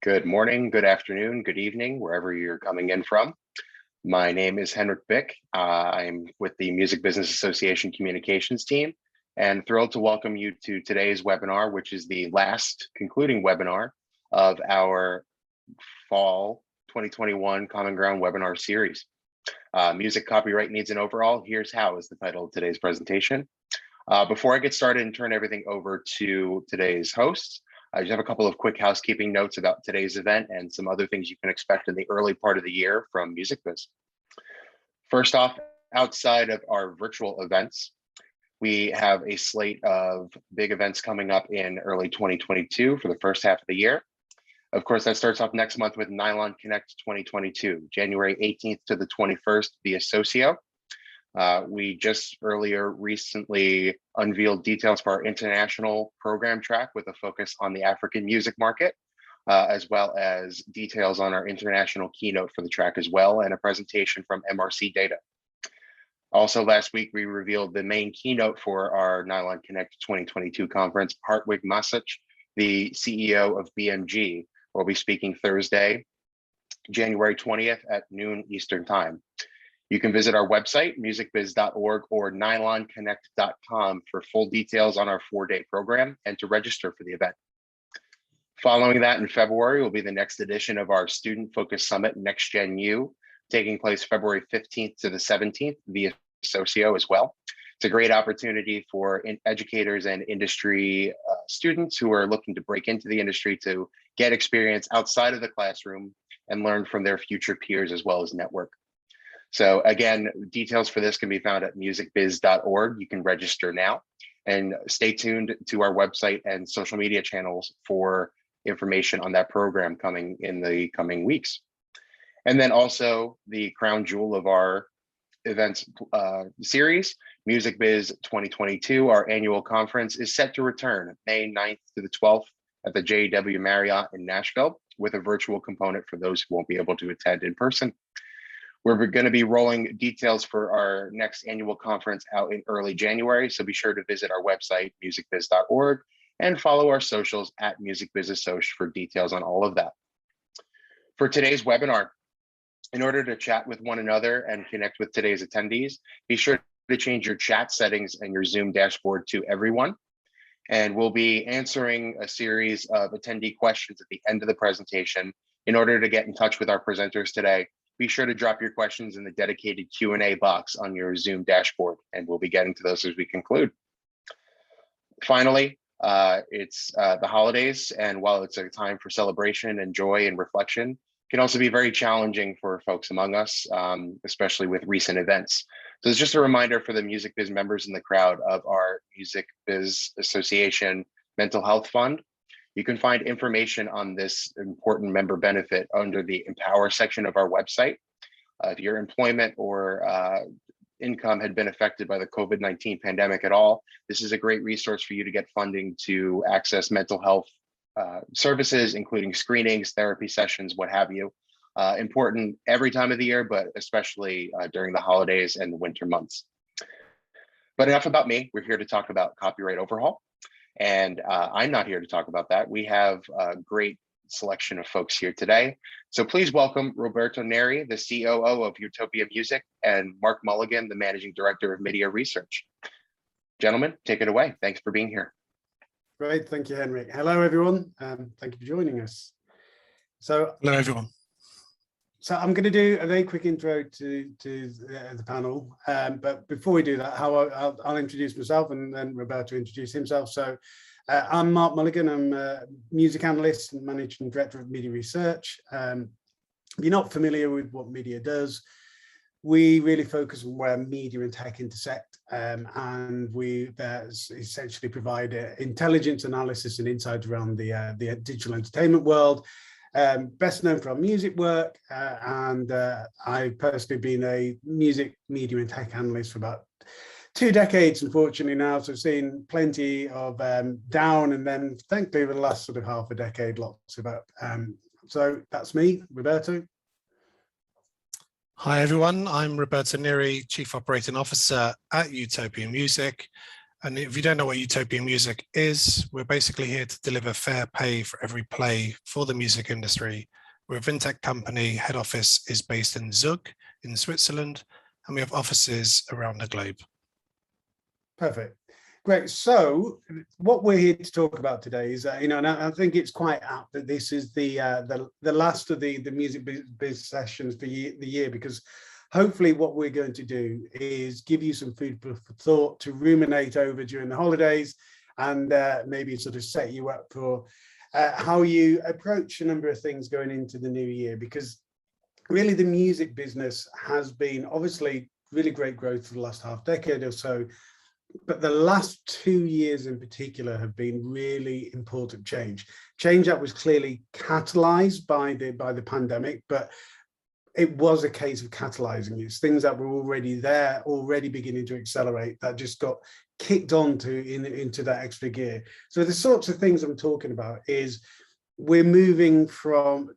Good morning, good afternoon, good evening, wherever you're coming in from. My name is Aired Dec. I'm with the Music Business Association Communications team and thrilled to welcome you to today's webinar, which is the last concluding webinar of our fall 2021 Common Ground webinar series. Music copyright needs an overhaul. Here's how is the title of today's presentation. Before I get started and turn everything over to today's hosts, I just have a couple of quick housekeeping notes about today's event and some other things you can expect in the early part of the year from MusicBiz. First off, outside of our virtual events, we have a slate of big events coming up in early 2022 for the first half of the year. Of course, that starts off next month with Nylon Connect 2022, January 18th to the 21st via Socio. We just recently unveiled details for our international program track with a focus on the African music market, as well as details on our international keynote for the track as well, and a presentation from MRC Data. Also last week, we revealed the main keynote for our Nylon Connect 2022 conference. Hartwig Masic, the CEO of BMG, will be speaking Thursday, January 20th at noon Eastern Time. You can visit our website, musicbiz.org or nylonconnect.com for full details on our 4-day program and to register for the event. Following that in February will be the next edition of our Student Focused Summit, Next Gen U, taking place February 15th to the 17th via Socio as well. It's a great opportunity for educators and industry students who are looking to break into the industry to get experience outside of the classroom and learn from their future peers as well as network. So again, details for this can be found at musicbiz.org. You can register now and stay tuned to our website and social media channels for information on that program coming in the coming weeks. And then also the crown jewel of our events series, MusicBiz 2022, our annual conference is set to return May 9th to the 12th at the JW Marriott in Nashville with a virtual component for those who won't be able to attend in person. We're going to be rolling details for our next annual conference out in early January, so be sure to visit our website, musicbiz.org, and follow our socials at MusicBizAssoc for details on all of that. For today's webinar, in order to chat with one another and connect with today's attendees, be sure to change your chat settings and your Zoom dashboard to everyone. And we'll be answering a series of attendee questions at the end of the presentation. In order to get in touch with our presenters today, be sure to drop your questions in the dedicated Q&A box on your Zoom dashboard, and we'll be getting to those as we conclude. Finally, it's the holidays, and while it's a time for celebration and joy and reflection, it can also be very challenging for folks among us, especially with recent events. So it's just a reminder for the MusicBiz members in the crowd of our Music Biz Association Mental Health Fund. You can find information on this important member benefit under the Empower section of our website. If your employment or income had been affected by the COVID-19 pandemic at all, this is a great resource for you to get funding to access mental health services, including screenings, therapy sessions, what have you. Important every time of the year, but especially during the holidays and the winter months. But enough about me. We're here to talk about copyright overhaul. And I'm not here to talk about that. We have a great selection of folks here today. So please welcome Roberto Neri, the COO of Utopia Music, and Mark Mulligan, the Managing Director of Media Research. Gentlemen, take it away. Thanks for being here. Great, thank you, Henrik. Hello, everyone. Thank you for joining us. So, hello, everyone. So I'm going to do a very quick intro to the panel, but before we do that, I'll introduce myself and then Roberto introduce himself. So I'm Mark Mulligan. I'm a music analyst and managing director of Media Research. If you're not familiar with what media does, we really focus on where media and tech intersect, and we essentially provide intelligence, analysis, and insights around the digital entertainment world. Best known for our music work, and I've personally been a music, media, and tech analyst for about 2 decades, unfortunately now. So I've seen plenty of down, and then thankfully over the last sort of half a decade, lots of up. So that's me, Roberto. Hi everyone, I'm Roberto Neri, Chief Operating Officer at Utopia Music. And if you don't know what Utopia Music is, we're basically here to deliver fair pay for every play for the music industry. We're a fintech company. Head office is based in Zug in Switzerland, and we have offices around the globe. Perfect. Great. So what we're here to talk about today is, and I think it's quite apt that this is the last of the music biz sessions for the year, because hopefully what we're going to do is give you some food for thought to ruminate over during the holidays, and maybe sort of set you up for how you approach a number of things going into the new year, because really the music business has been obviously really great growth for the last half decade or so. But the last 2 years in particular have been really important change that was clearly catalyzed by the pandemic, but it was a case of catalyzing. It's things that were already there, already beginning to accelerate, that just got kicked on into that extra gear. So the sorts of things I'm talking about is we're moving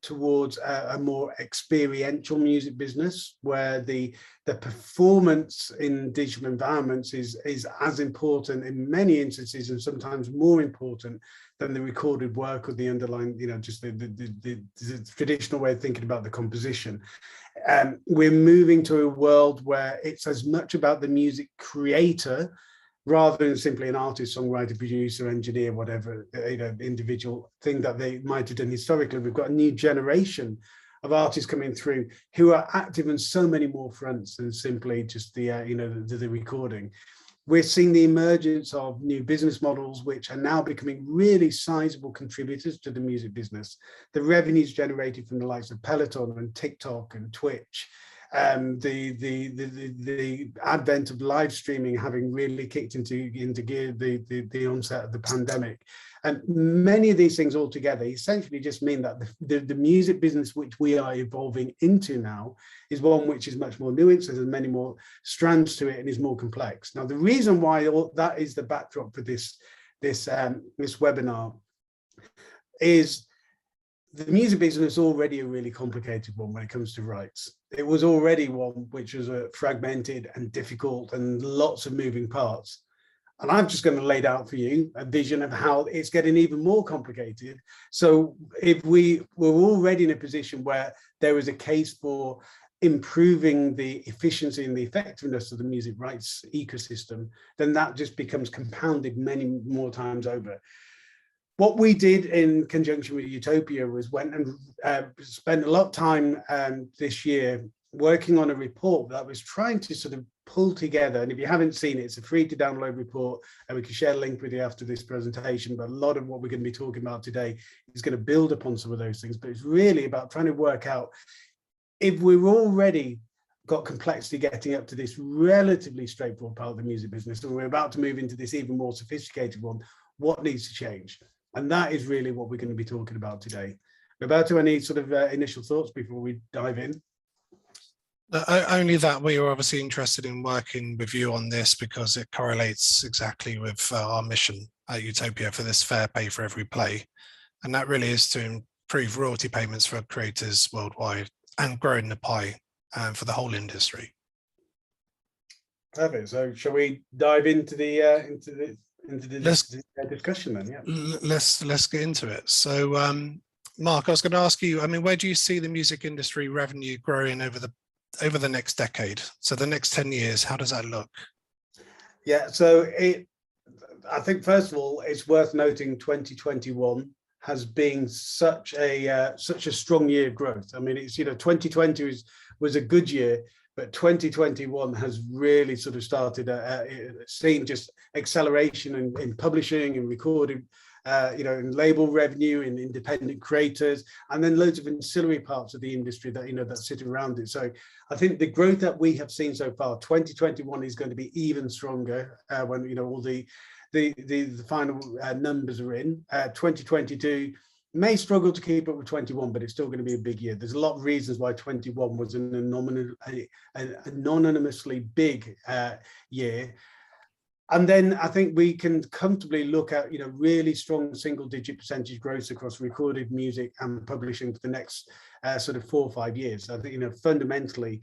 towards a more experiential music business, where the performance in digital environments is as important in many instances, and sometimes more important than the recorded work or the underlying, just the traditional way of thinking about the composition. We're moving to a world where it's as much about the music creator rather than simply an artist, songwriter, producer, engineer, whatever, individual thing that they might have done historically. We've got a new generation of artists coming through who are active on so many more fronts than simply just the recording. We're seeing the emergence of new business models, which are now becoming really sizable contributors to the music business. The revenues generated from the likes of Peloton and TikTok and Twitch, the advent of live streaming having really kicked into gear the onset of the pandemic, and many of these things all together essentially just mean that the music business which we are evolving into now is one which is much more nuanced. There's many more strands to it and is more complex. Now, the reason why that is the backdrop for this webinar is the music business is already a really complicated one when it comes to rights. It was already one which was fragmented and difficult and lots of moving parts. And I'm just going to lay out for you a vision of how it's getting even more complicated. So if we were already in a position where there is a case for improving the efficiency and the effectiveness of the music rights ecosystem, then that just becomes compounded many more times over. What we did in conjunction with Utopia was went and spent a lot of time this year working on a report that was trying to sort of pull together. And if you haven't seen it, it's a free to download report, and we can share a link with you after this presentation. But a lot of what we're going to be talking about today is going to build upon some of those things. But it's really about trying to work out, if we've already got complexity getting up to this relatively straightforward part of the music business, and we're about to move into this even more sophisticated one, what needs to change? And that is really what we're going to be talking about today. Roberto, any sort of initial thoughts before we dive in? Only that we were obviously interested in working with you on this because it correlates exactly with our mission at Utopia for this fair pay for every play. And that really is to improve royalty payments for creators worldwide and growing the pie for the whole industry. Perfect. So shall we dive into the discussion then? Yeah. Let's get into it. So Mark, I was going to ask you, I mean, where do you see the music industry revenue growing over the next decade? So the next 10 years, how does that look? Yeah, so I think first of all, it's worth noting 2021 has been such a strong year of growth. I mean, it's 2020 was a good year, but 2021 has really sort of started seeing just acceleration in publishing and recording, in label revenue, in independent creators, and then loads of ancillary parts of the industry that that sit around it. So I think the growth that we have seen so far, 2021 is going to be even stronger when all the final numbers are in. 2022 may struggle to keep up with 21, but it's still going to be a big year. There's a lot of reasons why 21 was an anonymously big year. And then I think we can comfortably look at really strong single-digit percentage growth across recorded music and publishing for the next sort of 4 or 5 years. I think fundamentally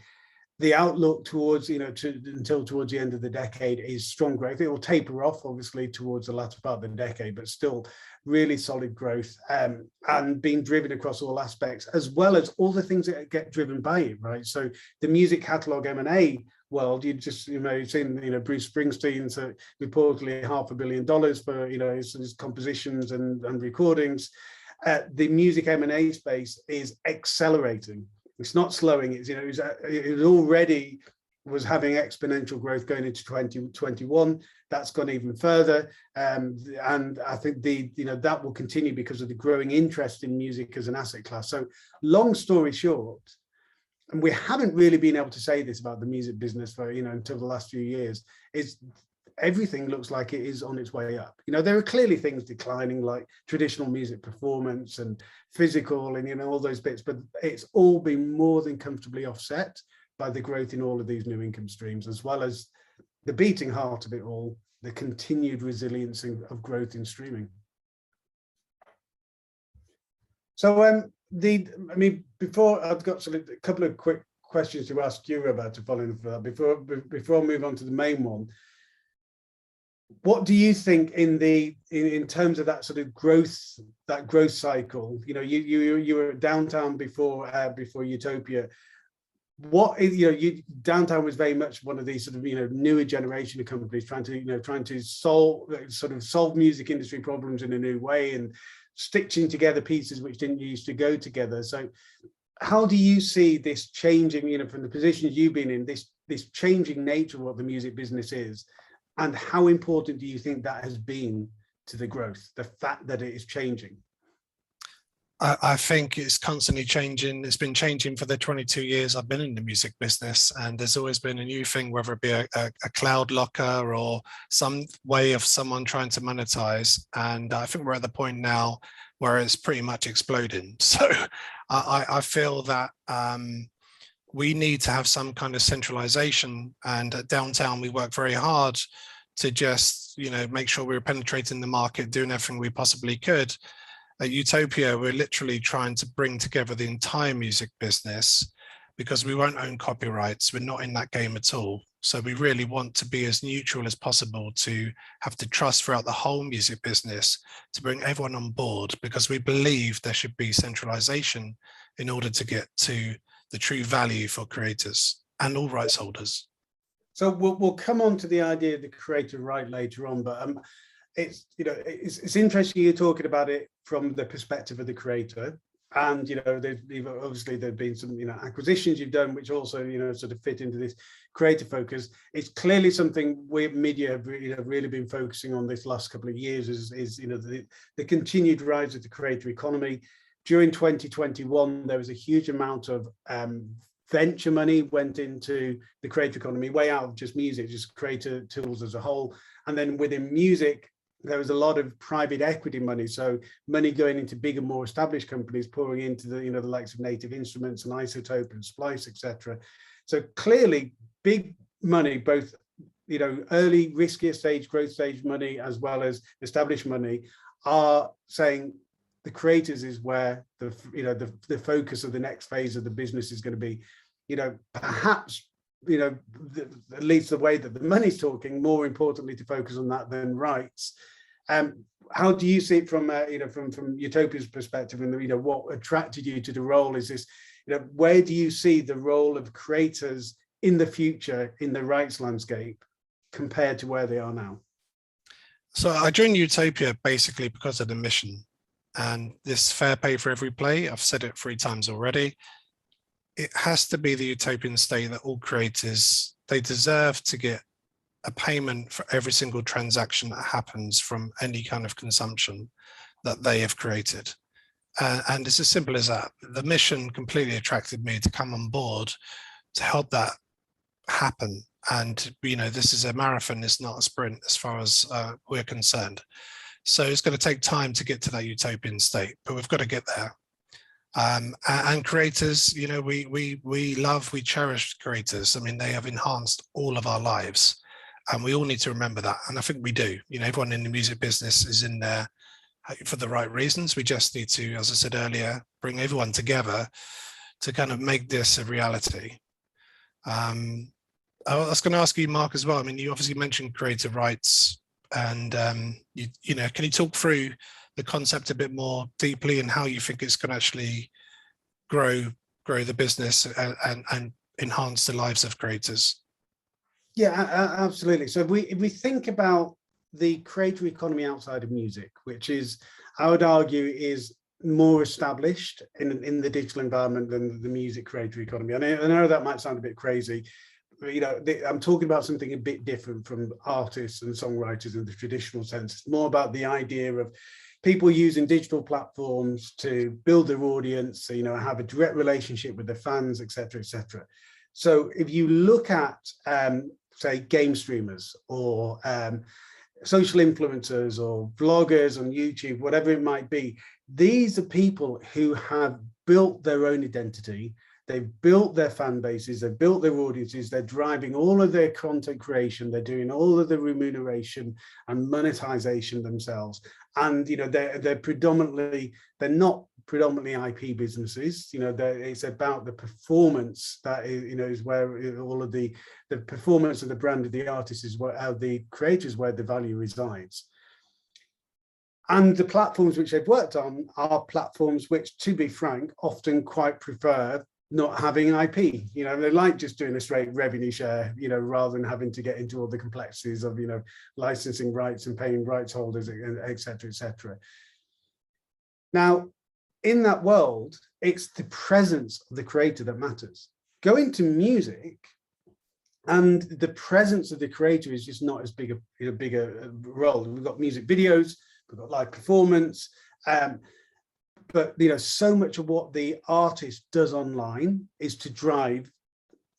the outlook towards, until towards the end of the decade is strong growth. It will taper off, obviously, towards the latter part of the decade, but still really solid growth, and being driven across all aspects, as well as all the things that get driven by it, right? So the music catalog M&A world, you've seen, Bruce Springsteen's reportedly $500 million for, his compositions and recordings. The music M&A space is accelerating. It's not slowing. It already was having exponential growth going into 2021. That's gone even further, and I think that will continue because of the growing interest in music as an asset class. So, long story short, and we haven't really been able to say this about the music business for until the last few years, is everything looks like it is on its way up. There are clearly things declining, like traditional music performance and physical and all those bits, but it's all been more than comfortably offset by the growth in all of these new income streams, as well as the beating heart of it all, the continued resilience of growth in streaming. So before, I've got a couple of quick questions to ask you about, to follow in for that, before I move on to the main one. What do you think in terms of that sort of growth cycle? You were at Downtown before Utopia. Downtown was very much one of these sort of newer generation of companies trying to solve music industry problems in a new way and stitching together pieces which didn't used to go together. So how do you see this changing, from the positions you've been in, this changing nature of what the music business is, and how important do you think that has been to the growth, the fact that it is changing? I think it's constantly changing. It's been changing for the 22 years I've been in the music business, and there's always been a new thing, whether it be a cloud locker or some way of someone trying to monetize. And I think we're at the point now where it's pretty much exploding. So I feel that we need to have some kind of centralization. And at Downtown, we work very hard to just make sure we were penetrating the market, doing everything we possibly could. At Utopia, we're literally trying to bring together the entire music business, because we won't own copyrights. We're not in that game at all. So we really want to be as neutral as possible, to have the trust throughout the whole music business, to bring everyone on board, because we believe there should be centralization in order to get to the true value for creators and all rights holders. So we'll come on to the idea of the creator right later on, but it's interesting you're talking about it from the perspective of the creator, and obviously there've been some acquisitions you've done which also sort of fit into this creator focus. It's clearly something we at media have really been focusing on this last couple of years, is the continued rise of the creator economy. During 2021, there was a huge amount of venture money went into the creator economy, way out of just music, just creator tools as a whole. And then within music, there was a lot of private equity money, so money going into bigger, more established companies, pouring into the the likes of Native Instruments and Isotope and Splice, etc. So clearly, big money, both early, riskier stage, growth stage money, as well as established money, are saying the creators is where the focus of the next phase of the business is going to be. Perhaps at least the way that the money's talking, more importantly to focus on that than rights. How do you see it from from Utopia's perspective, and what attracted you to the role? Is this where do you see the role of creators in the future in the rights landscape compared to where they are now? So I joined Utopia basically because of the mission and this fair pay for every play. I've said it 3 times already. It has to be the utopian state that all creators, they deserve to get a payment for every single transaction that happens from any kind of consumption that they have created. And it's as simple as that. The mission completely attracted me to come on board to help that happen. And, this is a marathon, it's not a sprint as far as we're concerned. So it's going to take time to get to that utopian state, but we've got to get there. And creators, we cherish creators. I mean, they have enhanced all of our lives, and we all need to remember that. And I think we do. Everyone in the music business is in there for the right reasons. We just need to, as I said earlier, bring everyone together to kind of make this a reality. I was going to ask you, Mark, as well. I mean, you obviously mentioned creative rights, and you know, can you talk through the concept a bit more deeply and how you think it's going to actually grow the business and enhance the lives of creators? Yeah, absolutely. So if we think about the creator economy outside of music, which is, I would argue, is more established in the digital environment than the music creator economy. I know that might sound a bit crazy, but, you know, I'm talking about something a bit different from artists and songwriters in the traditional sense. It's more about the idea of people using digital platforms to build their audience, you know, have a direct relationship with their fans, etc., etc. So if you look at, say, game streamers or social influencers or vloggers on YouTube, whatever it might be, these are people who have built their own identity. They've built their fan bases, they've built their audiences, they're driving all of their content creation, they're doing all of the remuneration and monetization themselves. And, you know, they're not predominantly IP businesses. You know, it's about the performance that is, you know, is where all of the performance of the brand of the artist is where the creators, where the value resides. And the platforms which they've worked on are platforms which, to be frank, often quite prefer not having IP. You know, they like just doing a straight revenue share, you know, rather than having to get into all the complexities of, you know, licensing rights and paying rights holders, et cetera, et cetera. Now, in that world, it's the presence of the creator that matters. Go into music, and the presence of the creator is just not as big a role. We've got music videos, we've got live performance, but, you know, so much of what the artist does online is to drive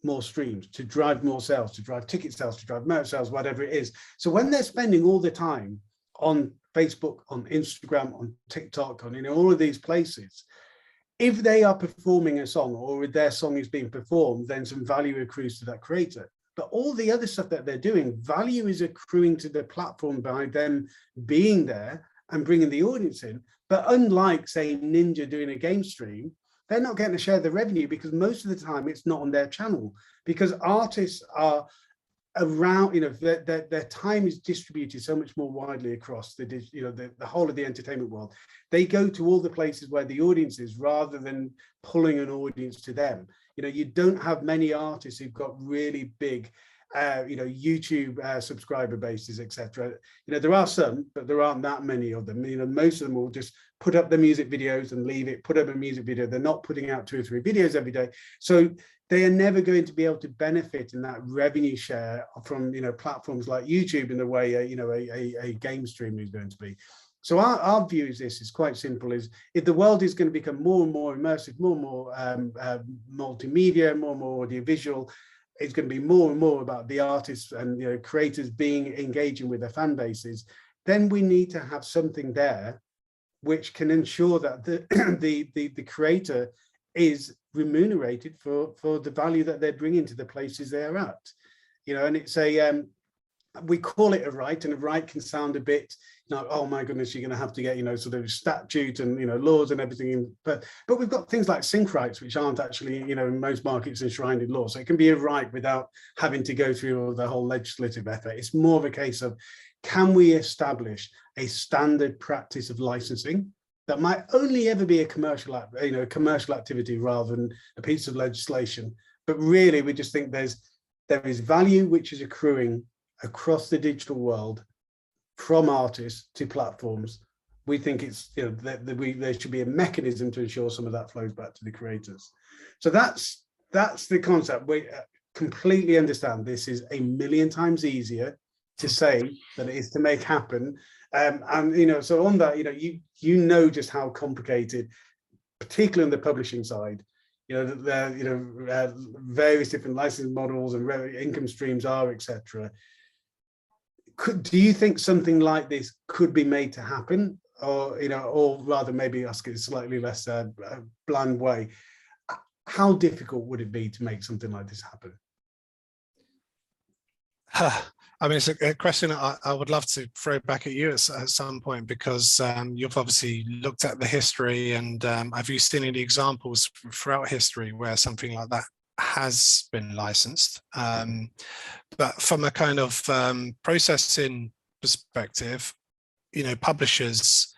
more streams, to drive more sales, to drive ticket sales, to drive merch sales, whatever it is. So when they're spending all the time on Facebook, on Instagram, on TikTok, on, you know, all of these places, if they are performing a song or if their song is being performed, then some value accrues to that creator. But all the other stuff that they're doing, value is accruing to the platform by them being there and bringing the audience in. But unlike, say, Ninja doing a game stream, they're not getting to share the revenue because most of the time it's not on their channel, because artists are around, you know, their time is distributed so much more widely across the, you know, the whole of the entertainment world. They go to all the places where the audience is rather than pulling an audience to them. You know, you don't have many artists who've got really big you know, YouTube subscriber bases, etc. You know, there are some, but there aren't that many of them. You know, most of them will just put up their music videos and leave it, put up a music video. They're not putting out 2 or 3 videos every day. So they are never going to be able to benefit in that revenue share from, you know, platforms like YouTube in the way, you know, a game stream is going to be. So our view is this, is quite simple, is if the world is going to become more and more immersive, more and more multimedia, more and more audiovisual, it's going to be more and more about the artists and, you know, creators engaging with their fan bases, then we need to have something there which can ensure that the creator is remunerated for the value that they're bringing to the places they are at. You know, and it's a we call it a right, and a right can sound a bit, you know, oh my goodness, you're going to have to get, you know, sort of statute and, you know, laws and everything. But we've got things like sync rights, which aren't actually, you know, in most markets enshrined in law. So it can be a right without having to go through the whole legislative effort. It's more of a case of, can we establish a standard practice of licensing that might only ever be a commercial, you know, commercial activity rather than a piece of legislation. But really, we just think there is value which is accruing across the digital world from artists to platforms. We think it's, you know, there should be a mechanism to ensure some of that flows back to the creators. So that's the concept. We completely understand this is a million times easier to say than it is to make happen. And, you know, so on that, you know, you know just how complicated, particularly on the publishing side, you know, there, you know, various different licensing models and income streams are, etc. Do you think something like this could be made to happen, or, you know, or rather maybe ask it a slightly less bland way? How difficult would it be to make something like this happen? I mean, it's a question I would love to throw back at you at some point, because you've obviously looked at the history, and have you seen any examples throughout history where something like that has been licensed. But from a kind of processing perspective, publishers,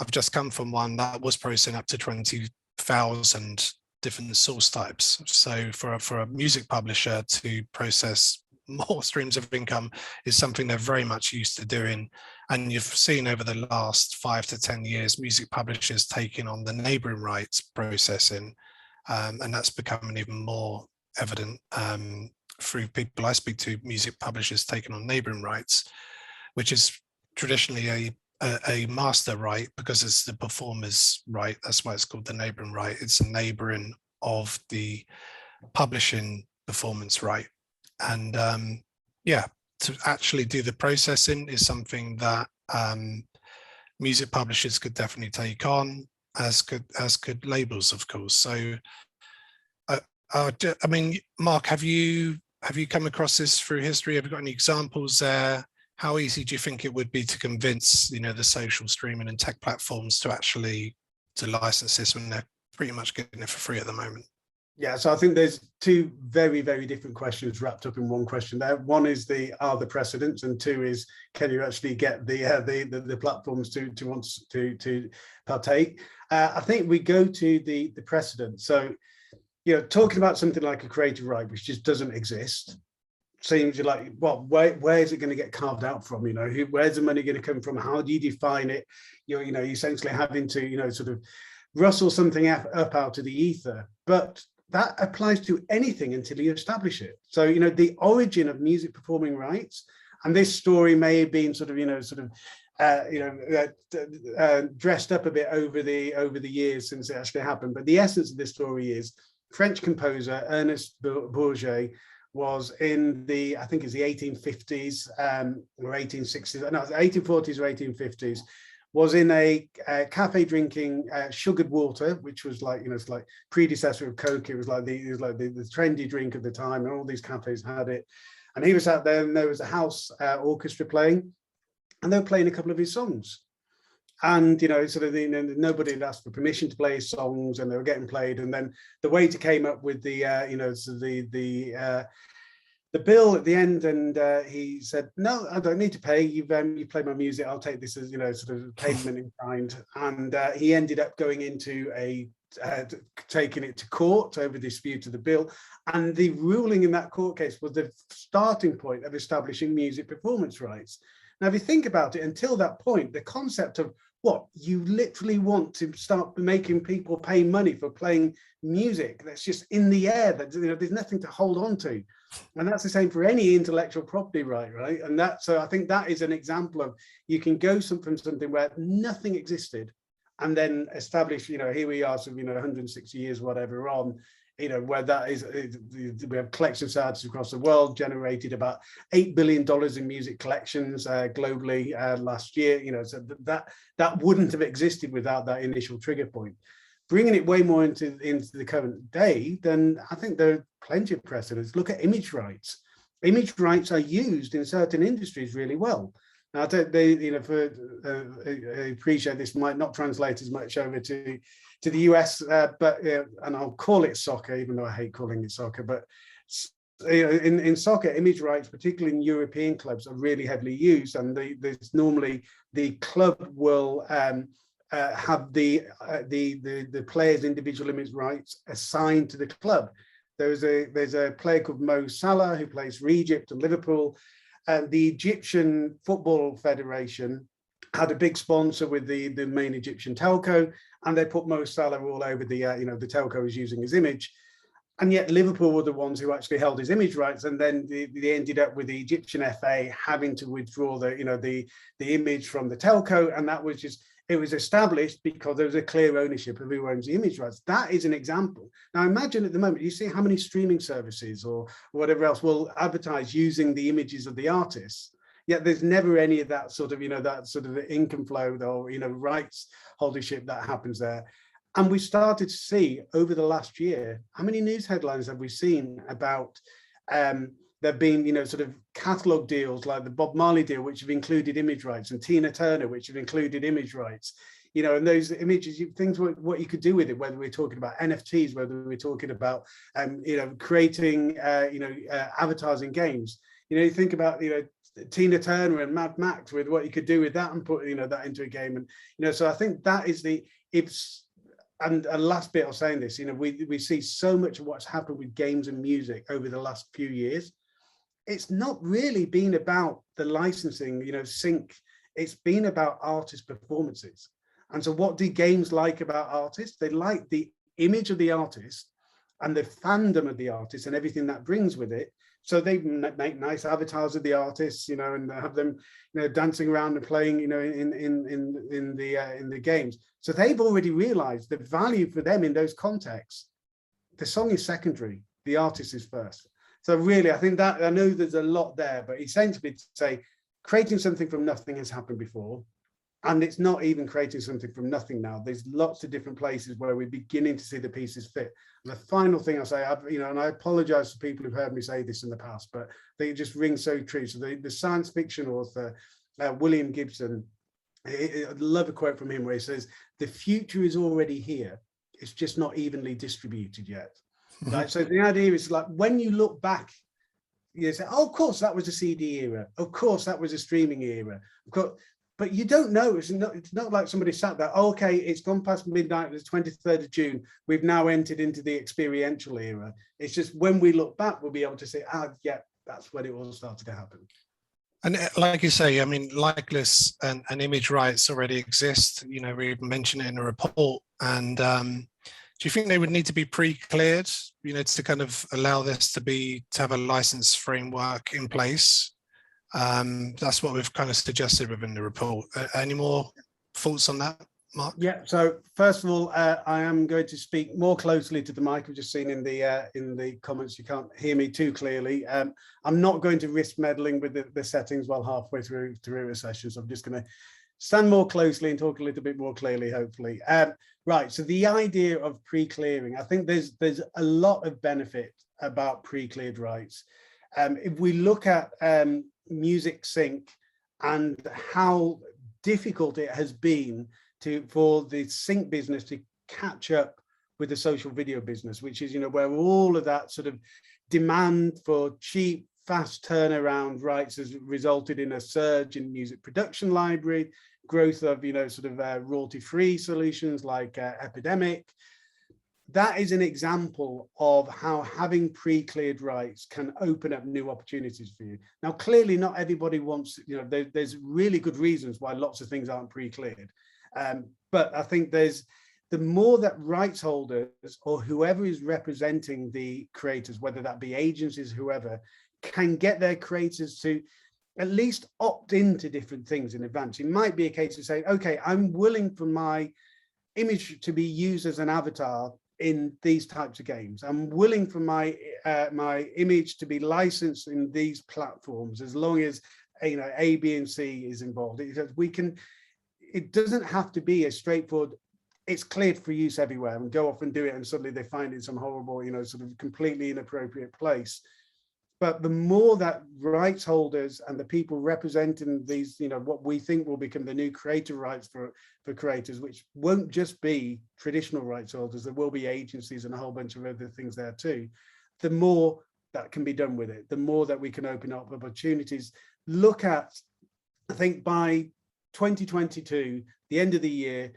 I've just come from one that was processing up to 20,000 different source types. So for a music publisher to process more streams of income is something they're very much used to doing. And you've seen over the last 5 to 10 years, music publishers taking on the neighboring rights processing. And that's becoming even more evident through people I speak to, music publishers taking on neighboring rights, which is traditionally a master right because it's the performer's right. That's why it's called the neighboring right. It's a neighboring of the publishing performance right. And to actually do the processing is something that music publishers could definitely take on, as could labels, of course. So I mean, Mark, have you come across this through history? Have you got any examples there? How easy do you think it would be to convince, the social streaming and tech platforms to license this when they're pretty much getting it for free at the moment? Yeah, so I think there's two very, very different questions wrapped up in one question there. One is are the precedents, and two is, can you actually get the platforms to want to partake? I think we go to the precedent. So, talking about something like a creative right, which just doesn't exist, seems like, well, where is it going to get carved out from? Where's the money going to come from? How do you define it? You're essentially having to, sort of rustle something up out of the ether. But that applies to anything until you establish it. So, the origin of music performing rights, and this story may have been dressed up a bit over the years since it actually happened. But the essence of this story is French composer Ernest Bourget was in I think it's the 1850s or 1860s, no, 1840s or 1850s, was in a cafe drinking sugared water, which was like, it's like predecessor of Coke. It was like the trendy drink of the time, and all these cafes had it. And he was out there, and there was a house orchestra playing, and they were playing a couple of his songs. And nobody had asked for permission to play his songs, and they were getting played. And then the waiter came up with the bill at the end, and he said, "No, I don't need to pay. You played my music. I'll take this as sort of payment in kind." And he ended up going into taking it to court over dispute of the bill. And the ruling in that court case was the starting point of establishing music performance rights. Now, if you think about it, until that point, the concept of what you literally want to start making people pay money for playing music that's just in the air, that there's nothing to hold on to. And that's the same for any intellectual property right? And so I think that is an example of, you can go from something where nothing existed and then establish, here we are, 160 years, whatever, on, where that is, we have collection societies across the world, generated about $8 billion in music collections globally last year, so that wouldn't have existed without that initial trigger point. Bringing it way more into the current day, then I think there are plenty of precedents. Look at image rights. Image rights are used in certain industries really well. Now, I appreciate this might not translate as much over to the US, but and I'll call it soccer, even though I hate calling it soccer. But in soccer, image rights, particularly in European clubs, are really heavily used, and there's normally the club will have the players' individual image rights assigned to the club. There's a player called Mo Salah who plays for Egypt and Liverpool, and the Egyptian Football Federation had a big sponsor with the main Egyptian telco, and they put Mo Salah all over the the telco was using his image. And yet Liverpool were the ones who actually held his image rights, and then they ended up with the Egyptian FA having to withdraw the image from the telco, and that was just, it was established because there was a clear ownership of who owns the image rights. That is an example. Now imagine at the moment, you see how many streaming services or whatever else will advertise using the images of the artists, yet there's never any of that sort of, that sort of income flow or, rights holdership that happens there. And we started to see over the last year, how many news headlines have we seen about there being, sort of catalog deals like the Bob Marley deal, which have included image rights, and Tina Turner, which have included image rights. and those images, things what you could do with it, whether we're talking about NFTs, whether we're talking about creating avatars in games. You think about Tina Turner and Mad Max, with what you could do with that and put that into a game. And so I think that is and last bit of saying this, we see so much of what's happened with games and music over the last few years. It's not really been about the licensing, sync. It's been about artist performances. And so what do games like about artists? They like the image of the artist and the fandom of the artist and everything that brings with it. So they make nice avatars of the artists, and have them, dancing around and playing, in the games. So they've already realized the value for them in those contexts. The song is secondary, the artist is first. So really, I think that, I know there's a lot there, but essentially to say, creating something from nothing has happened before. And it's not even creating something from nothing now. There's lots of different places where we're beginning to see the pieces fit. And the final thing I'll say, and I apologize to people who've heard me say this in the past, but they just ring so true. So the science fiction author, William Gibson, I love a quote from him where he says, "The future is already here. It's just not evenly distributed yet." Right. So the idea is, like, when you look back, you say, "Oh, of course, that was a CD era. Of course, that was a streaming era." Of course, but you don't know. It's not like somebody sat there, "Oh, okay, it's gone past midnight, it's 23rd of June. We've now entered into the experiential era." It's just when we look back, we'll be able to say, yeah, that's when it all started to happen. And like you say, I mean, likeness and image rights already exist. We mentioned it in a report. And do you think they would need to be pre-cleared, to kind of allow this to have a license framework in place? That's what we've kind of suggested within the report. Any more thoughts on that, Mark? Yeah. So first of all, I am going to speak more closely to the mic. I've just seen in the comments you can't hear me too clearly. I'm not going to risk meddling with the settings while halfway through a session. So I'm just going to stand more closely and talk a little bit more clearly, hopefully. Right. So the idea of pre-clearing, I think there's a lot of benefit about pre-cleared rights. If we look at music sync and how difficult it has been for the sync business to catch up with the social video business, which is where all of that sort of demand for cheap, fast turnaround rights has resulted in a surge in music production library, growth of royalty-free solutions like Epidemic. That is an example of how having pre-cleared rights can open up new opportunities for you. Now, clearly not everybody wants, there's really good reasons why lots of things aren't pre-cleared. But I think the more that rights holders or whoever is representing the creators, whether that be agencies, whoever, can get their creators to at least opt into different things in advance. It might be a case of saying, okay, I'm willing for my image to be used as an avatar in these types of games. I'm willing for my image to be licensed in these platforms, as long as A, B, and C is involved. It doesn't have to be a straightforward, it's cleared for use everywhere, and go off and do it, and suddenly they find it in some horrible, sort of completely inappropriate place. But the more that rights holders and the people representing these, what we think will become the new creator rights for creators, which won't just be traditional rights holders, there will be agencies and a whole bunch of other things there too, the more that can be done with it, the more that we can open up opportunities. Look at, I think by 2022, the end of the year,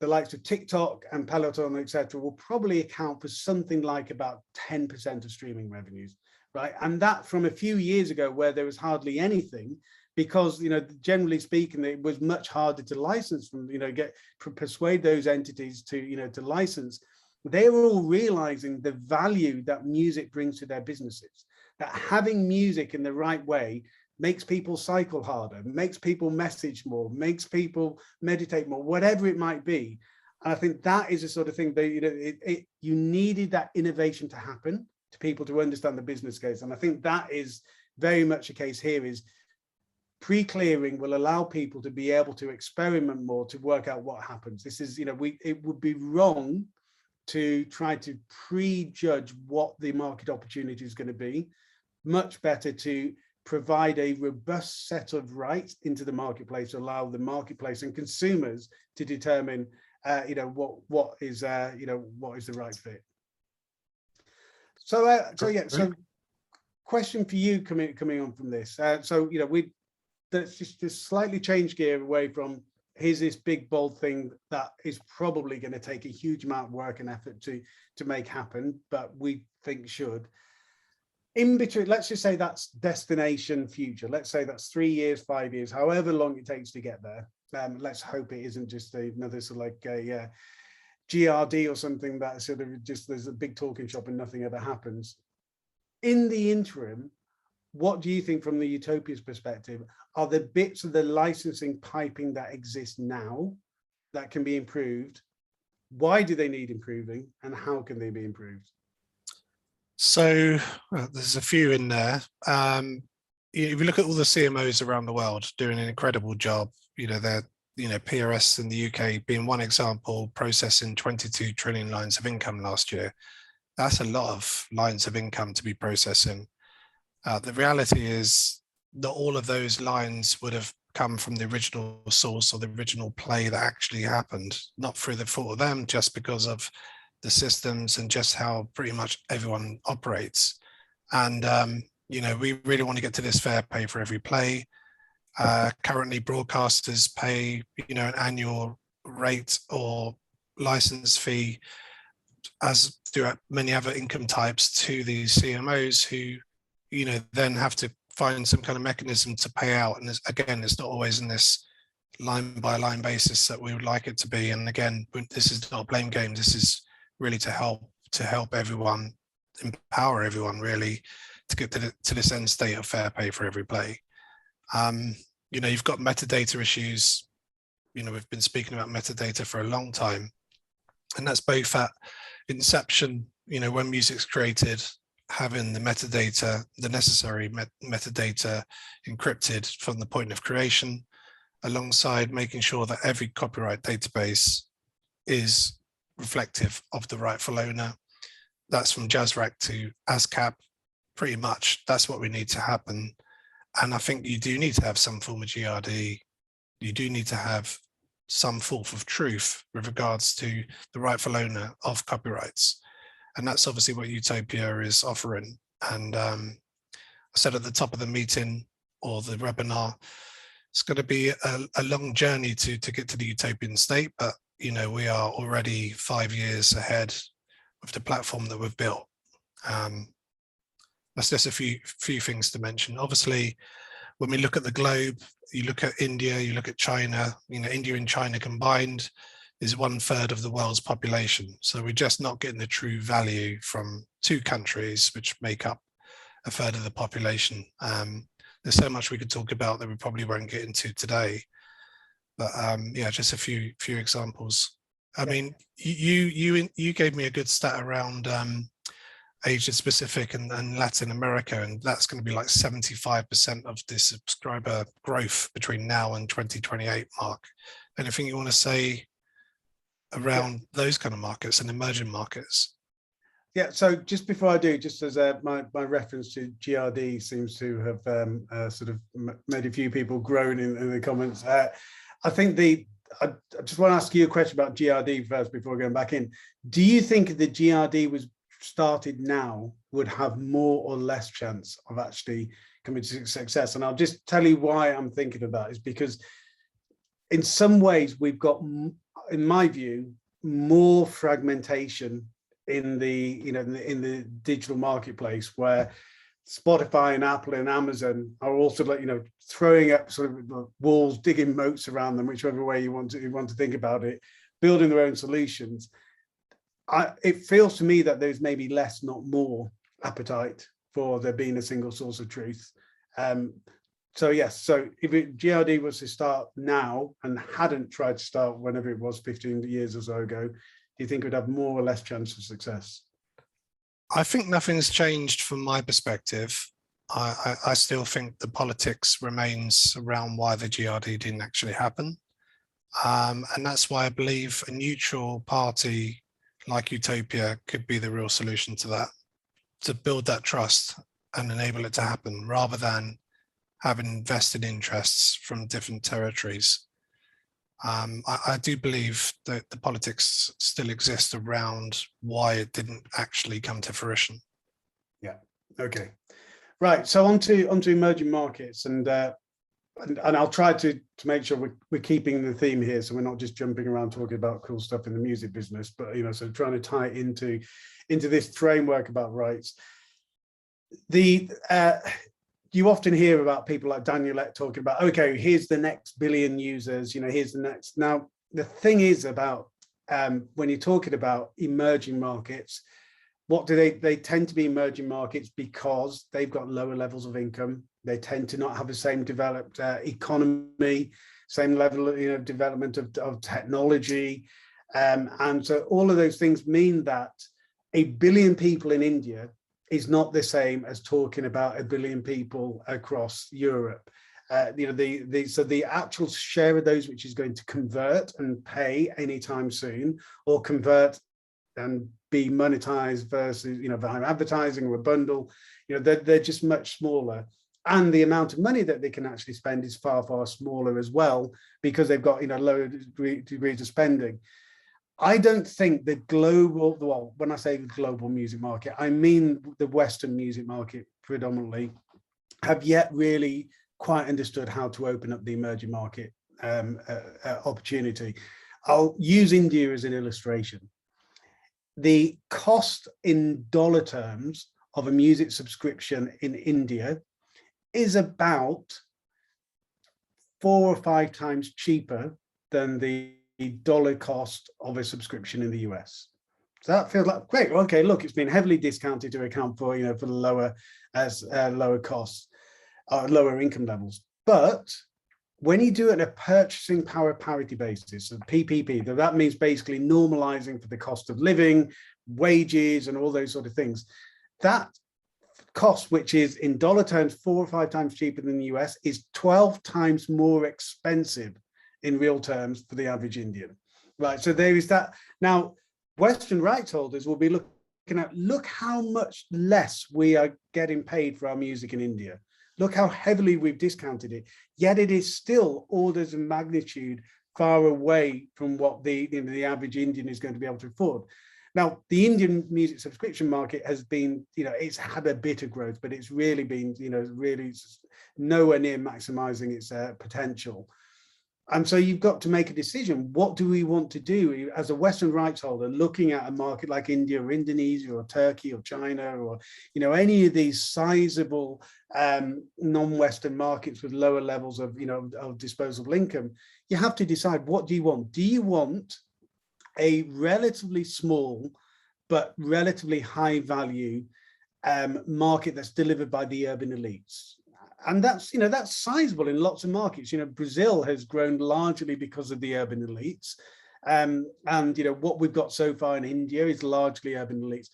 the likes of TikTok and Peloton, etc., will probably account for something like about 10% of streaming revenues. Right. And that from a few years ago, where there was hardly anything, because, generally speaking, it was much harder to license from, persuade those entities to, to license. They were all realizing the value that music brings to their businesses, that having music in the right way makes people cycle harder, makes people message more, makes people meditate more, whatever it might be. And I think that is the sort of thing that, you needed that innovation to happen, to people to understand the business case. And I think that is very much a case here, is pre-clearing will allow people to be able to experiment more, to work out what happens. This is, it would be wrong to try to prejudge what the market opportunity is going to be. Much better to provide a robust set of rights into the marketplace to allow the marketplace and consumers to determine, what is the right fit. So question for you coming on from this. Let's just slightly change gear away from here's this big bold thing that is probably going to take a huge amount of work and effort to make happen, but we think should. In between, let's just say that's destination future. Let's say that's 3 years, 5 years, however long it takes to get there. Let's hope it isn't just another sort of like a GRD or something that sort of just there's a big talking shop and nothing ever happens. In the interim, what do you think from the Utopia's perspective are the bits of the licensing piping that exist now that can be improved? Why do they need improving, and how can they be improved? So there's a few in there. If you look at all the CMOs around the world doing an incredible job, they're, PRS in the UK being one example, processing 22 trillion lines of income last year. That's a lot of lines of income to be processing. The reality is that all of those lines would have come from the original source or the original play that actually happened, not through the fault of them, just because of the systems and just how pretty much everyone operates. And, we really want to get to this fair pay for every play. Currently, broadcasters pay, an annual rate or license fee, as do many other income types, to these CMOs who, then have to find some kind of mechanism to pay out. And again, it's not always in this line by line basis that we would like it to be. And again, this is not a blame game. This is really to help everyone, empower everyone really to get to this end state of fair pay for every play. You've got metadata issues. We've been speaking about metadata for a long time, and that's both at inception, when music's created, having the metadata, the necessary metadata encrypted from the point of creation, alongside making sure that every copyright database is reflective of the rightful owner. That's from JazzRack to ASCAP, pretty much. That's what we need to happen. And I think you do need to have some form of GRD. You do need to have some form of truth with regards to the rightful owner of copyrights. And that's obviously what Utopia is offering. And I said at the top of the meeting or the webinar, it's going to be a long journey to get to the utopian state, but we are already 5 years ahead with the platform that we've built. That's just a few things to mention. Obviously, when we look at the globe, you look at India, you look at China, India and China combined is 1/3 of the world's population. So we're just not getting the true value from two countries, which make up 1/3 of the population. There's so much we could talk about that we probably won't get into today. But just a few examples. I mean, you gave me a good stat around Asia Pacific and Latin America, and that's going to be like 75% of the subscriber growth between now and 2028 mark. Anything you want to say around those kind of markets and emerging markets? Yeah, so just before I do, just as my reference to GRD seems to have sort of made a few people groan in the comments. I think I just want to ask you a question about GRD first before going back in. Do you think if the GRD was started now would have more or less chance of actually coming to success? And I'll just tell you why I'm thinking of that is because in some ways we've got, in my view, more fragmentation in the in the digital marketplace, where Spotify and Apple and Amazon are also throwing up sort of walls, digging moats around them, whichever way you want to think about it, building their own solutions. It feels to me that there's maybe less, not more, appetite for there being a single source of truth. So yes, so if GRD was to start now and hadn't tried to start whenever it was 15 years or so ago, do you think it would have more or less chance of success? I think nothing's changed from my perspective. I still think the politics remains around why the GRD didn't actually happen. And that's why I believe a neutral party like Utopia could be the real solution to that, to build that trust and enable it to happen, rather than having vested interests from different territories. I do believe that the politics still exist around why it didn't actually come to fruition. Yeah. Okay. Right. So onto emerging markets, and I'll try to make sure we're keeping the theme here, so we're not just jumping around talking about cool stuff in the music business, but so trying to tie it into this framework about rights. You often hear about people like Daniel Ek talking about, okay, here's the next billion users, here's the next. Now, the thing is about when you're talking about emerging markets, what do they tend to be emerging markets because they've got lower levels of income. They tend to not have the same developed economy, same level of development of technology. And so all of those things mean that 1 billion people in India is not the same as talking about 1 billion people across Europe. So the actual share of those which is going to convert and pay anytime soon, or convert and be monetized versus behind advertising or a bundle, they're just much smaller. And the amount of money that they can actually spend is far, far smaller as well, because they've got lower degrees of spending. I don't think the global, well, when I say the global music market, I mean the Western music market predominantly, have yet really quite understood how to open up the emerging market opportunity. I'll use India as an illustration. The cost in dollar terms of a music subscription in India is about 4 or 5 times cheaper than the dollar cost of a subscription in the US. So that feels like great. Okay, look, it's been heavily discounted to account for for the lower costs, lower income levels. But when you do it on a purchasing power parity basis, so PPP, that means basically normalizing for the cost of living, wages, and all those sort of things. That cost, which is in dollar terms 4 or 5 times cheaper than the US, is 12 times more expensive in real terms for the average Indian, right? So there is that. Now, Western rights holders will be looking at, look how much less we are getting paid for our music in India. Look how heavily we've discounted it, yet it is still orders of magnitude far away from what the average Indian is going to be able to afford. Now, the Indian music subscription market has been, it's had a bit of growth, but it's really been, really nowhere near maximizing its potential. And so you've got to make a decision. What do we want to do as a Western rights holder, looking at a market like India or Indonesia or Turkey or China or, any of these sizable non-Western markets with lower levels of, of disposable income? You have to decide, what do you want? Do you want a relatively small but relatively high value market that's delivered by the urban elites? And that's, that's sizable in lots of markets. Brazil has grown largely because of the urban elites. And, what we've got so far in India is largely urban elites.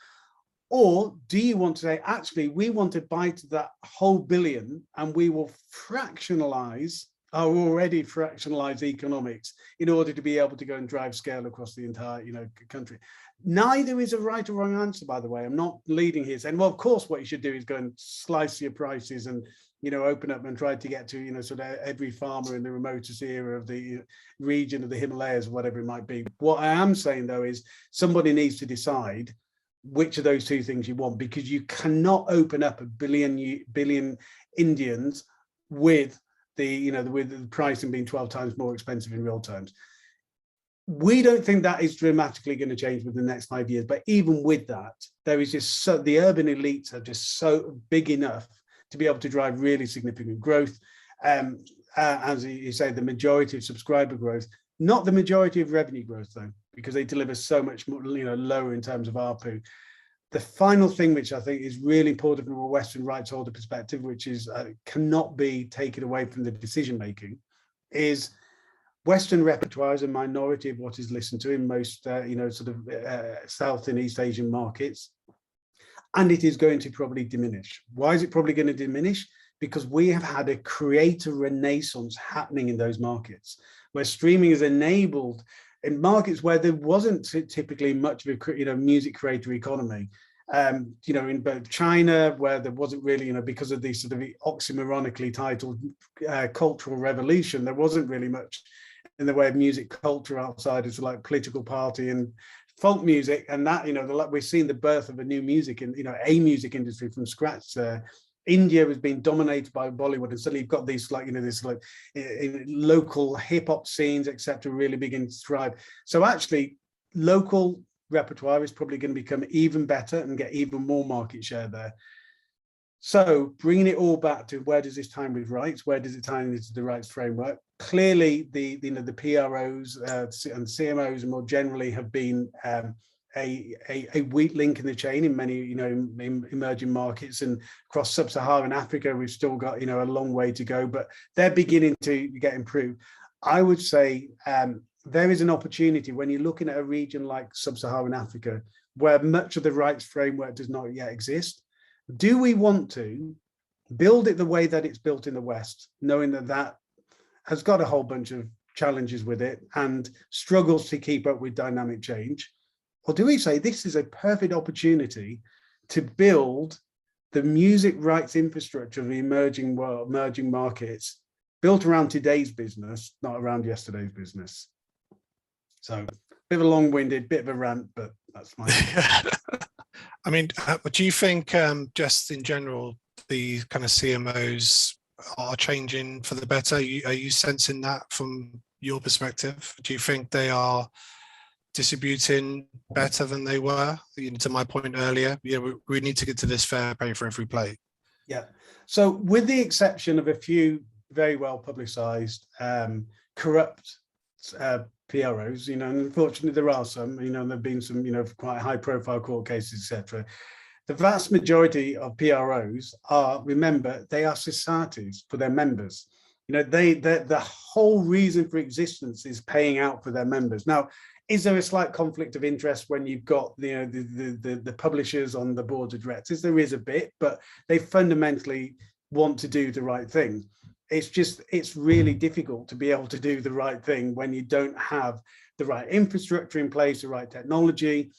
Or do you want to say, actually, we want to bite that whole billion and we will fractionalize our already fractionalized economics in order to be able to go and drive scale across the entire, country? Neither is a right or wrong answer, by the way. I'm not leading here saying, well, of course, what you should do is go and slice your prices and, open up and try to get to, sort of every farmer in the remotest area of the region of the Himalayas, whatever it might be. What I am saying, though, is somebody needs to decide which of those two things you want, because you cannot open up a billion Indians with the, with the pricing being 12 times more expensive in real terms. We don't think that is dramatically going to change within the next 5 years. But even with that, there is just the urban elites are just so big enough to be able to drive really significant growth. As you say, the majority of subscriber growth, not the majority of revenue growth, though, because they deliver so much more, lower in terms of ARPU. The final thing, which I think is really important from a Western rights holder perspective, which is cannot be taken away from the decision making, is Western repertoire is a minority of what is listened to in most, South and East Asian markets. And it is going to probably diminish. Why is it probably going to diminish? Because we have had a creator renaissance happening in those markets, where streaming is enabled in markets where there wasn't typically much of a music creator economy. You know, in both China, where there wasn't really, you know, because of the sort of oxymoronically titled cultural revolution, there wasn't really much in the way of music culture outside of like political party and folk music. And that, you know, we're seeing the birth of a new music and, you know, a music industry from scratch there. India has been dominated by Bollywood, and suddenly you've got these like, you know, this like local hip hop scenes, etc., really begin to thrive. So actually, local repertoire is probably going to become even better and get even more market share there. So bringing it all back to where does this tie with rights? Where does it tie into the rights framework? Clearly, the you know, the PROs and CMOs more generally have been a weak link in the chain in many, you know, in emerging markets, and across sub-Saharan Africa, we've still got, you know, a long way to go, but they're beginning to get improved. I would say there is an opportunity when you're looking at a region like sub-Saharan Africa, where much of the rights framework does not yet exist. Do we want to build it the way that it's built in the West, knowing that that has got a whole bunch of challenges with it and struggles to keep up with dynamic change? Or do we say this is a perfect opportunity to build the music rights infrastructure of the emerging world, emerging markets, built around today's business, not around yesterday's business? So a bit of a long-winded, bit of a rant, but that's my I mean, do you think just in general, the kind of CMOs are changing for the better? Are you sensing that from your perspective? Do you think they are distributing better than they were? You know, to my point earlier, you know, we need to get to this fair pay for every play. Yeah. So with the exception of a few very well publicized corrupt PROs, you know, and unfortunately there are some, you know, and there've been some, you know, quite high profile court cases, etc. The vast majority of PROs are, remember, they are societies for their members. You know, the whole reason for existence is paying out for their members. Now, is there a slight conflict of interest when you've got, you know, the publishers on the boards of directors? There is a bit, but they fundamentally want to do the right thing. It's just, it's really difficult to be able to do the right thing when you don't have the right infrastructure in place, the right technology.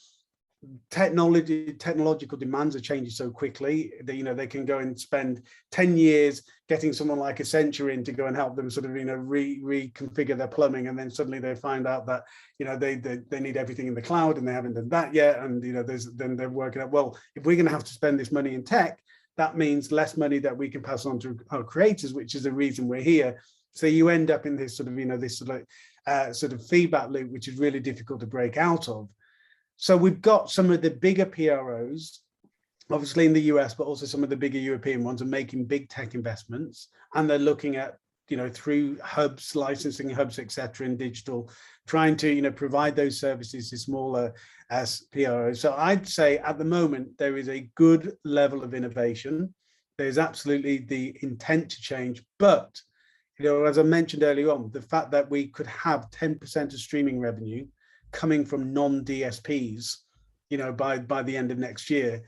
Technological demands are changing so quickly that, you know, they can go and spend 10 years getting someone like Accenture in to go and help them sort of, you know, reconfigure their plumbing, and then suddenly they find out that, you know, they need everything in the cloud and they haven't done that yet, and, you know, then they're working out, well, if we're going to have to spend this money in tech, that means less money that we can pass on to our creators, which is the reason we're here. So you end up in this sort of, you know, this sort of feedback loop, which is really difficult to break out of. So we've got some of the bigger PROs, obviously in the US, but also some of the bigger European ones are making big tech investments, and they're looking at, you know, through hubs, licensing hubs, etc., in digital, trying to, you know, provide those services to smaller PROs. So I'd say at the moment there is a good level of innovation. There's absolutely the intent to change, but, you know, as I mentioned earlier on, the fact that we could have 10% of streaming revenue coming from non-DSPs, you know, by the end of next year.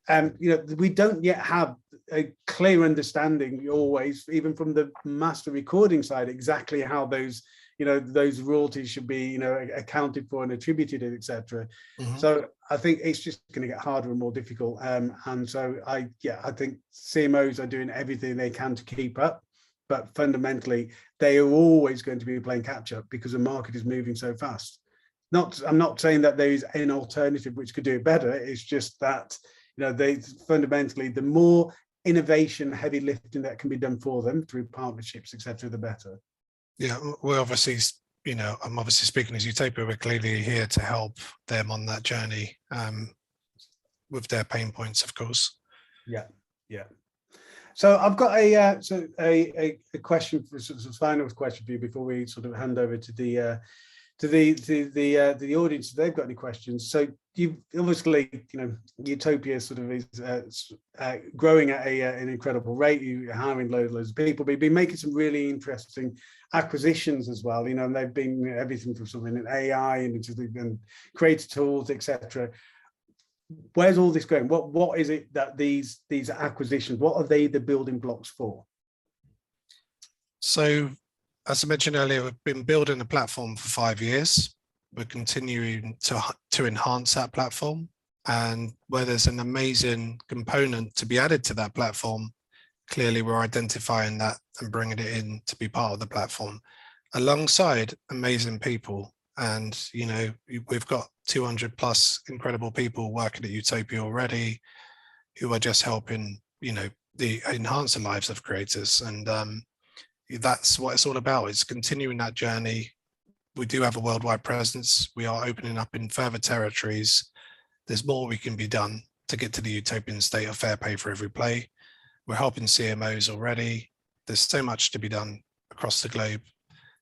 You know, we don't yet have a clear understanding always, even from the master recording side, exactly how those, you know, those royalties should be, you know, accounted for and attributed, etc. Mm-hmm. So I think it's just going to get harder and more difficult. And so I think CMOs are doing everything they can to keep up, but fundamentally they are always going to be playing catch up because the market is moving so fast. I'm not saying that there is an alternative which could do it better. It's just that, you know, they fundamentally, the more innovation, heavy lifting that can be done for them through partnerships, etc., the better. Yeah, we're obviously, you know, I'm obviously speaking as Utopia. We're clearly here to help them on that journey with their pain points, of course. Yeah. So I've got a question, for sort of final question for you before we sort of hand over to the audience if they've got any questions. So you obviously, you know, Utopia sort of is growing at an incredible rate. You're hiring loads of people, but you've been making some really interesting acquisitions as well, you know, and they've been, you know, everything from something in AI and creative tools, etc. Where's all this going? What is it that these acquisitions, what are they the building blocks for? So, as I mentioned earlier, we've been building a platform for 5 years. We're continuing to enhance that platform. And where there's an amazing component to be added to that platform, clearly we're identifying that and bringing it in to be part of the platform alongside amazing people. And, you know, we've got 200 plus incredible people working at Utopia already who are just helping, you know, enhance the lives of creators. And that's what it's all about. It's continuing that journey. We do have a worldwide presence. We are opening up in further territories. There's more we can be done to get to the utopian state of fair pay for every play. We're helping CMOs already. There's so much to be done across the globe.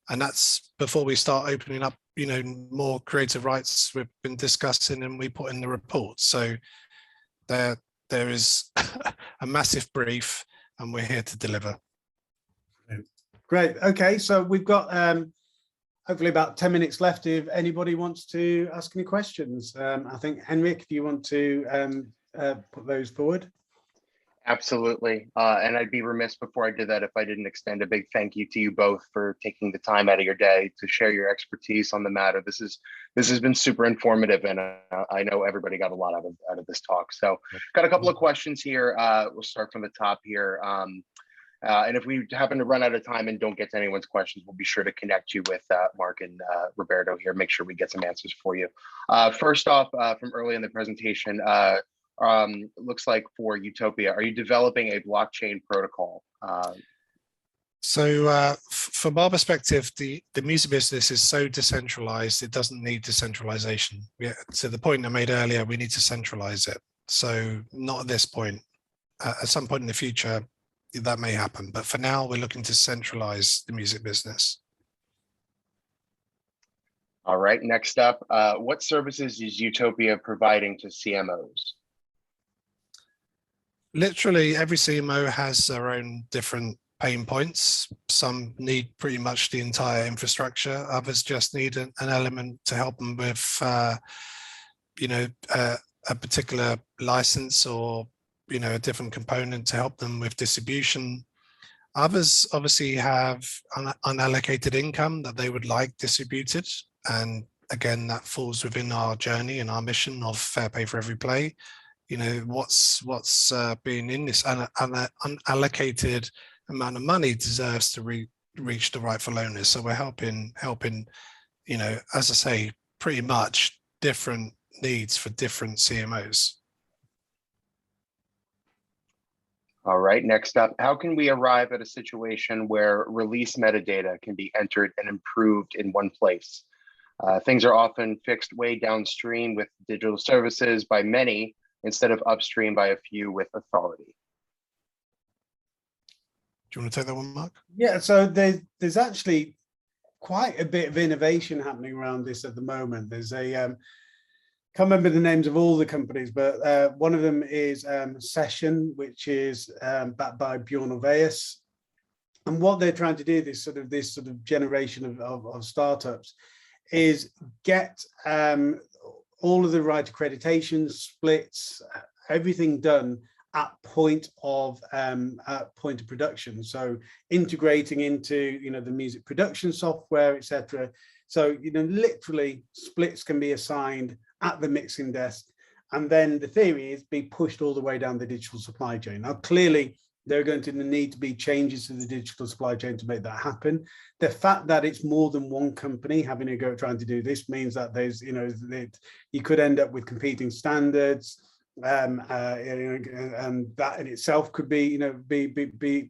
And that's before we start opening up, you know, more creative rights we've been discussing and we put in the report. So there is a massive brief and we're here to deliver. Great. Okay, so we've got hopefully about 10 minutes left if anybody wants to ask any questions. I think, Henrik, if you want to put those forward. Absolutely. And I'd be remiss before I did that if I didn't extend a big thank you to you both for taking the time out of your day to share your expertise on the matter. This has been super informative, and I know everybody got a lot out of this talk. So got a couple of questions here. We'll start from the top here. And if we happen to run out of time and don't get to anyone's questions, we'll be sure to connect you with Mark and Roberto here, make sure we get some answers for you. First off, from early in the presentation, looks like for Utopia, are you developing a blockchain protocol? So from our perspective, the music business is so decentralized, it doesn't need decentralization. To the point I made earlier, we need to centralize it. So not at this point. At some point in the future, that may happen. But for now, we're looking to centralize the music business. All right, next up, what services is Utopia providing to CMOs? Literally every CMO has their own different pain points. Some need pretty much the entire infrastructure. Others just need an element to help them with, you know, a particular license or, you know, a different component to help them with distribution. Others obviously have unallocated income that they would like distributed. And again, that falls within our journey and our mission of fair pay for every play. You know, what's being in this unallocated amount of money deserves to reach the rightful owners. So we're helping, you know, as I say, pretty much different needs for different CMOs. All right, next up, how can we arrive at a situation where release metadata can be entered and improved in one place? Things are often fixed way downstream with digital services by many instead of upstream by a few with authority. Do you want to take that one, Mark? Yeah, so there's actually quite a bit of innovation happening around this at the moment. There's a can't remember the names of all the companies, but one of them is Session, which is backed by Bjorn Ulvaeus. And what they're trying to do, this sort of generation of startups, is get all of the right accreditations, splits, everything done at point of production. So integrating into, you know, the music production software, etc. So, you know, literally splits can be assigned at the mixing desk, and then the theory is be pushed all the way down the digital supply chain. Now, clearly, there are going to need to be changes to the digital supply chain to make that happen. The fact that it's more than one company having a go at trying to do this means that there's, you know, you could end up with competing standards, and that in itself could be, you know, be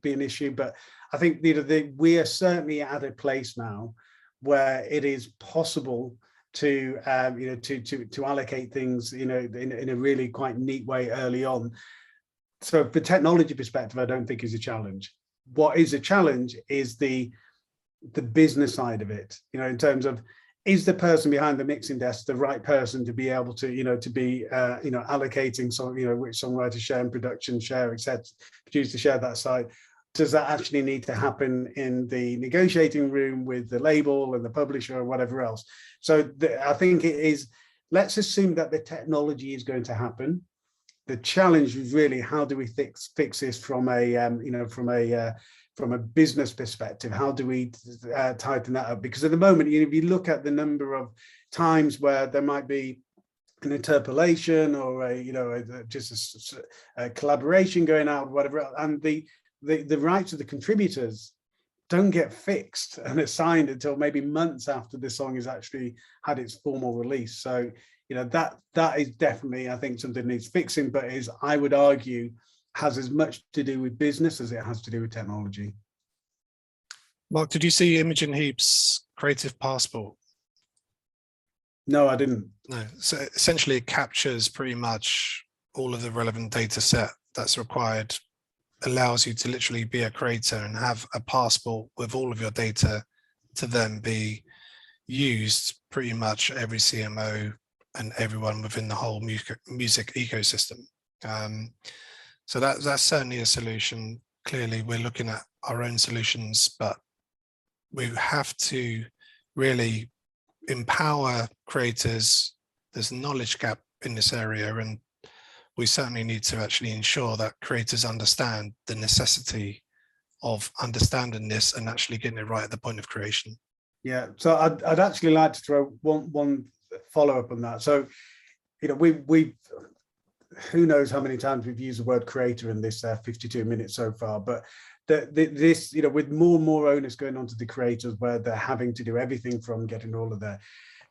an issue. But I think, you know, we are certainly at a place now where it is possible to you know, to allocate things, you know, in a really quite neat way early on. So for technology perspective, I don't think is a challenge. What is a challenge is the business side of it, you know, in terms of, is the person behind the mixing desk the right person to be able to, you know, to be you know, allocating song, you know, which songwriter share and production share, etc., producer share that side. Does that actually need to happen in the negotiating room with the label and the publisher or whatever else? So I think it is, let's assume that the technology is going to happen. The challenge is really, how do we fix this from a, you know, from a business perspective? How do we tighten that up? Because at the moment, you know, if you look at the number of times where there might be an interpolation or just a collaboration going out, whatever, and the rights of the contributors don't get fixed and assigned until maybe months after the song has actually had its formal release. So that is definitely, I think, something that needs fixing, but is, I would argue, has as much to do with business as it has to do with technology. Mark, did you see Imogen Heap's Creative Passport? No, I didn't. No, so essentially it captures pretty much all of the relevant data set that's required, allows you to literally be a creator and have a passport with all of your data to then be used pretty much every CMO and everyone within the whole music ecosystem. So that's certainly a solution. Clearly, we're looking at our own solutions, but we have to really empower creators. There's a knowledge gap in this area, and we certainly need to actually ensure that creators understand the necessity of understanding this and actually getting it right at the point of creation. Yeah, so I'd actually like to throw one follow-up on that. So, we who knows how many times we've used the word creator in this 52 minutes so far, but this, with more and more onus going on to the creators, where they're having to do everything from getting all of their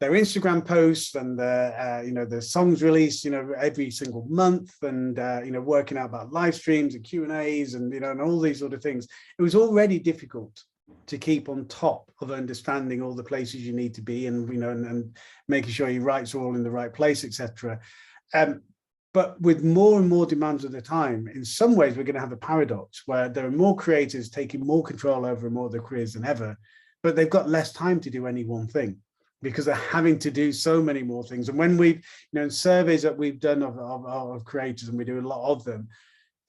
Instagram posts and their songs released, every single month, and working out about live streams and Q&As and and all these sort of things. It was already difficult to keep on top of understanding all the places you need to be, and and making sure your rights are all in the right place, etc. But with more and more demands of the time, in some ways, we're going to have a paradox where there are more creators taking more control over more of their careers than ever, but they've got less time to do any one thing because they're having to do so many more things. And when we've, in surveys that we've done of creators, and we do a lot of them,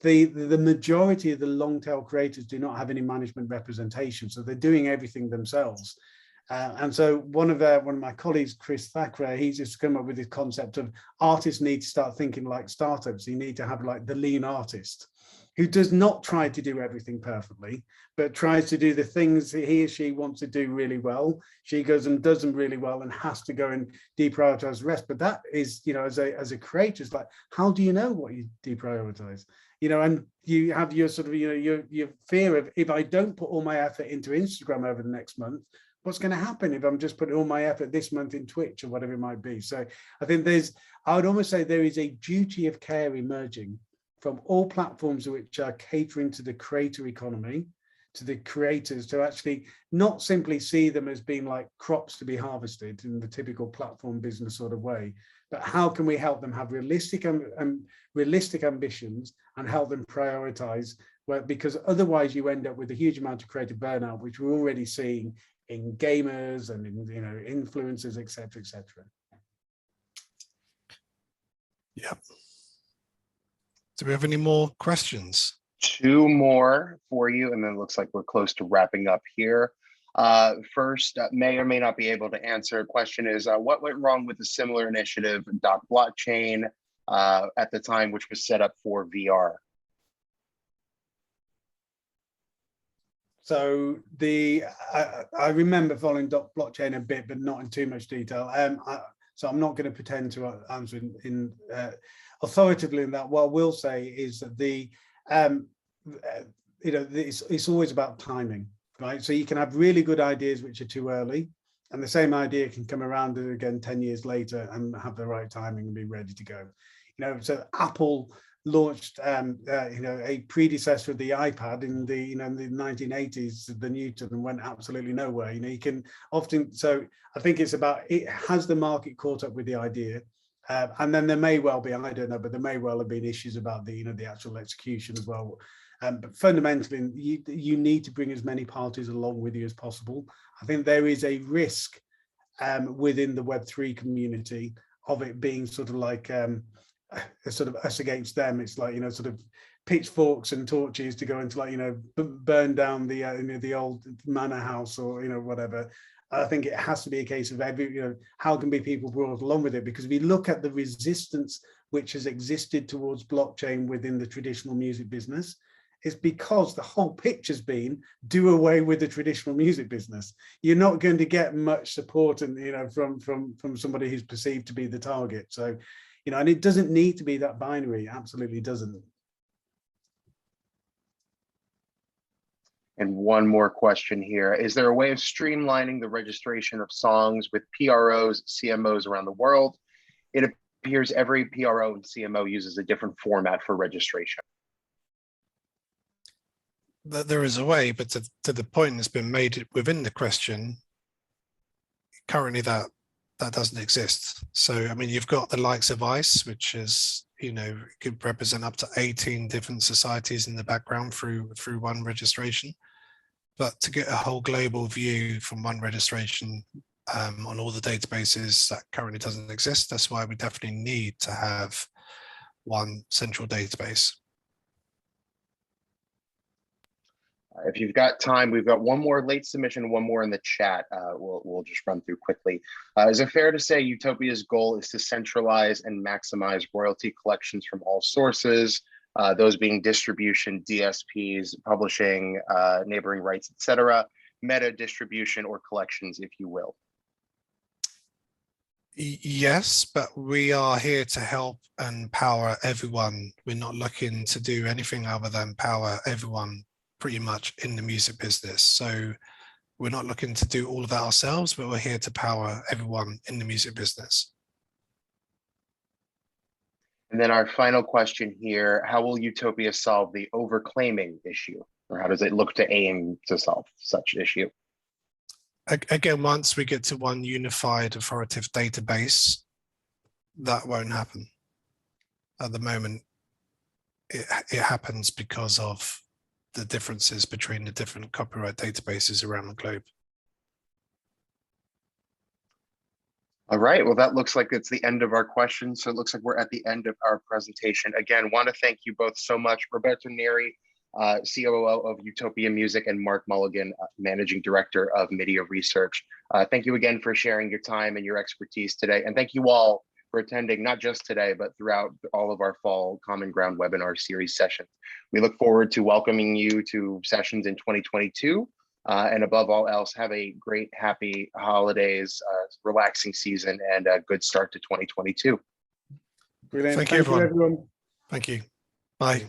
the majority of the long tail creators do not have any management representation. So they're doing everything themselves. And so one of my colleagues, Chris Thackray, he's just come up with this concept of artists need to start thinking like startups. You need to have like the lean artist who does not try to do everything perfectly, but tries to do the things that he or she wants to do really well. She goes and does them really well and has to go and deprioritize the rest. But that is, as a creator, it's like, how do you know what you deprioritize? And you have your sort of, your fear of, if I don't put all my effort into Instagram over the next month, what's going to happen if I'm just putting all my effort this month in Twitch or whatever it might be? So I think I would almost say there is a duty of care emerging from all platforms which are catering to the creator economy, to the creators, to actually not simply see them as being like crops to be harvested in the typical platform business sort of way, but how can we help them have realistic ambitions and help them prioritize? Well, because otherwise you end up with a huge amount of creative burnout, which we're already seeing in gamers and in influencers, etc., etc. Yeah. Do we have any more questions? Two more for you, and then it looks like we're close to wrapping up here. First, may or may not be able to answer. Question is, what went wrong with a similar initiative, Doc Blockchain, at the time, which was set up for VR? So I remember following blockchain a bit, but not in too much detail. So I'm not going to pretend to answer in authoritatively in that. What I will say is that it's always about timing, right? So you can have really good ideas which are too early, and the same idea can come around again 10 years later and have the right timing and be ready to go. So Apple launched a predecessor of the iPad in the the 1980s, the Newton, and went absolutely nowhere. You can often, so I think it's about, it has the market caught up with the idea, and then there may well be, I don't know, but there may well have been issues about the the actual execution as well. But fundamentally, you need to bring as many parties along with you as possible. I think there is a risk within the Web3 community of it being sort of like sort of us against them. It's like sort of pitchforks and torches to go into like burn down the old manor house or whatever. I think it has to be a case of how can be people brought along with it, because if you look at the resistance which has existed towards blockchain within the traditional music business, is because the whole pitch has been do away with the traditional music business. You're not going to get much support, and from somebody who's perceived to be the target. So, and it doesn't need to be that binary. It absolutely doesn't. And one more question here. Is there a way of streamlining the registration of songs with PROs, CMOs around the world? It appears every PRO and CMO uses a different format for registration. There is a way, but to the point that's been made within the question, currently that doesn't exist. So, I mean, you've got the likes of ICE, which is, could represent up to 18 different societies in the background through one registration. But to get a whole global view from one registration on all the databases, that currently doesn't exist. That's why we definitely need to have one central database. If you've got time, we've got one more late submission, one more in the chat. We'll just run through quickly. Is it fair to say Utopia's goal is to centralize and maximize royalty collections from all sources, those being distribution, DSPs, publishing, neighboring rights, etc., meta distribution or collections, if you will? Yes, but we are here to help and power everyone. We're not looking to do anything other than power everyone pretty much in the music business. So we're not looking to do all of that ourselves, but we're here to power everyone in the music business. And then our final question here, how will Utopia solve the overclaiming issue? Or how does it look to aim to solve such issue? Again, once we get to one unified authoritative database, that won't happen. At the moment, it happens because of the differences between the different copyright databases around the globe. All right, well, that looks like it's the end of our questions. So it looks like we're at the end of our presentation. Again, want to thank you both so much. Roberto Neri, COO of Utopia Music, and Mark Mulligan, Managing Director of Media Research. Thank you again for sharing your time and your expertise today. And thank you all for attending, not just today, but throughout all of our fall Common Ground webinar series sessions. We look forward to welcoming you to sessions in 2022. And above all else, have a great, happy holidays, relaxing season, and a good start to 2022. Brilliant. Thank you, everyone. Thank you. Bye.